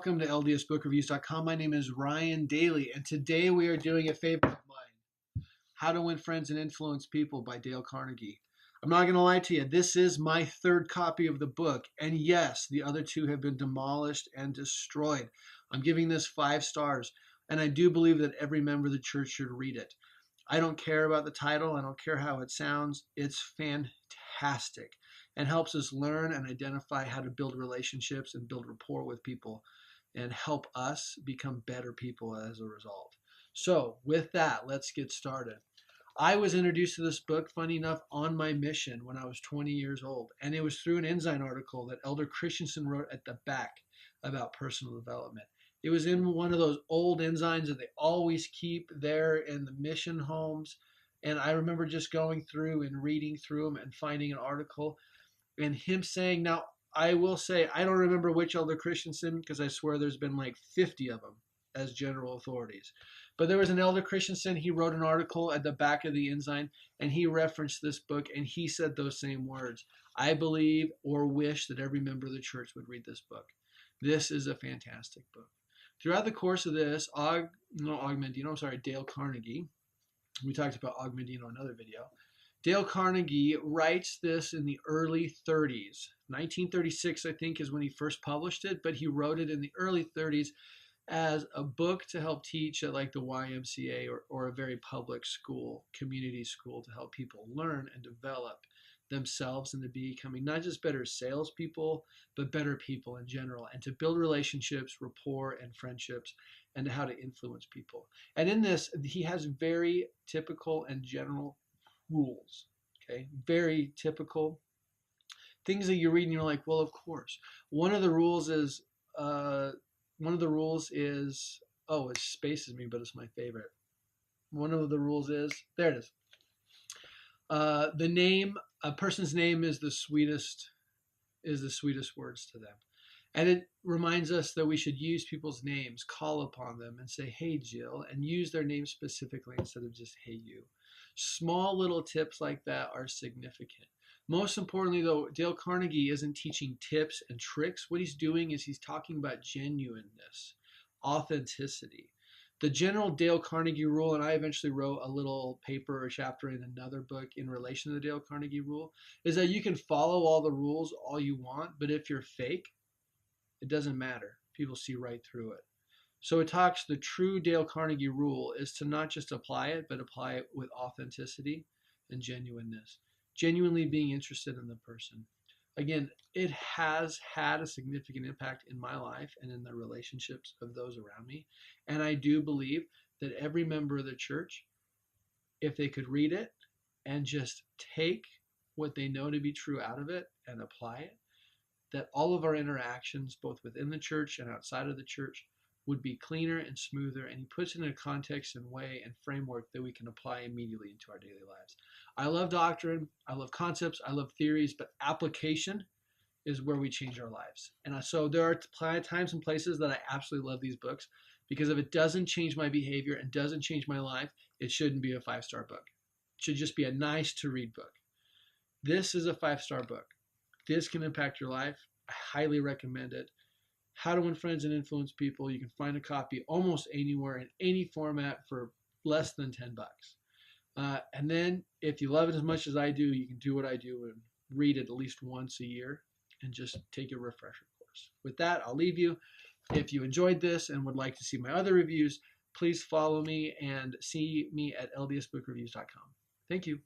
Welcome to LDSBookReviews.com. My name is Ryan Daly, and today we are doing a favorite of mine, How to Win Friends and Influence People by Dale Carnegie. I'm not going to lie to you, this is my third copy of the book, and yes, the other two have been demolished and destroyed. I'm giving this 5 stars, and I do believe that every member of the church should read it. I don't care about the title. I don't care how it sounds. It's fantastic and helps us learn and identify how to build relationships and build rapport with people and help us become better people as a result. So with that, let's get started. I was introduced to this book, funny enough, on my mission when I was 20 years old. And it was through an Ensign article that Elder Christensen wrote at the back about personal development. It was in one of those old Ensigns that they always keep there in the mission homes. And I remember just going through and reading through them and finding an article and him saying, now, I will say, I don't remember which Elder Christensen, because I swear there's been like 50 of them as general authorities. But there was an Elder Christensen, he wrote an article at the back of the Ensign, and he referenced this book, and he said those same words. I believe or wish that every member of the church would read this book. This is a fantastic book. Throughout the course of this, Dale Carnegie, we talked about Augmendino in another video, Dale Carnegie writes this in the early 30s. 1936, I think, is when he first published it, but he wrote it in the early 30s as a book to help teach at like the YMCA or a very public school, community school, to help people learn and develop themselves into becoming not just better salespeople, but better people in general, and to build relationships, rapport, and friendships, and how to influence people. And in this, he has very typical and general rules, okay? Very typical things that you read and you're like, well, of course. One of the rules is, oh, it spaces me, but it's my favorite. One of the rules is, there it is. A person's name is the sweetest words to them. And it reminds us that we should use people's names, call upon them and say, hey, Jill, and use their name specifically instead of just, hey, you. Small little tips like that are significant. Most importantly, though, Dale Carnegie isn't teaching tips and tricks. What he's doing is he's talking about genuineness, authenticity. The general Dale Carnegie rule, and I eventually wrote a little paper or chapter in another book in relation to the Dale Carnegie rule, is that you can follow all the rules all you want, but if you're fake, it doesn't matter. People see right through it. So it talks, the true Dale Carnegie rule is to not just apply it, but apply it with authenticity and genuineness. Genuinely being interested in the person. Again, it has had a significant impact in my life and in the relationships of those around me. And I do believe that every member of the church, if they could read it and just take what they know to be true out of it and apply it, that all of our interactions, both within the church and outside of the church, would be cleaner and smoother, and he puts it in a context and way and framework that we can apply immediately into our daily lives. I love doctrine, I love concepts, I love theories, but application is where we change our lives. And so there are times and places that I absolutely love these books, because if it doesn't change my behavior and doesn't change my life, it shouldn't be a 5-star book. It should just be a nice to read book. This is a 5-star book. This can impact your life. I highly recommend it. How to Win Friends and Influence People. You can find a copy almost anywhere in any format for less than $10. And then if you love it as much as I do, you can do what I do and read it at least once a year and just take a refresher course. With that, I'll leave you. If you enjoyed this and would like to see my other reviews, please follow me and see me at ldsbookreviews.com. Thank you.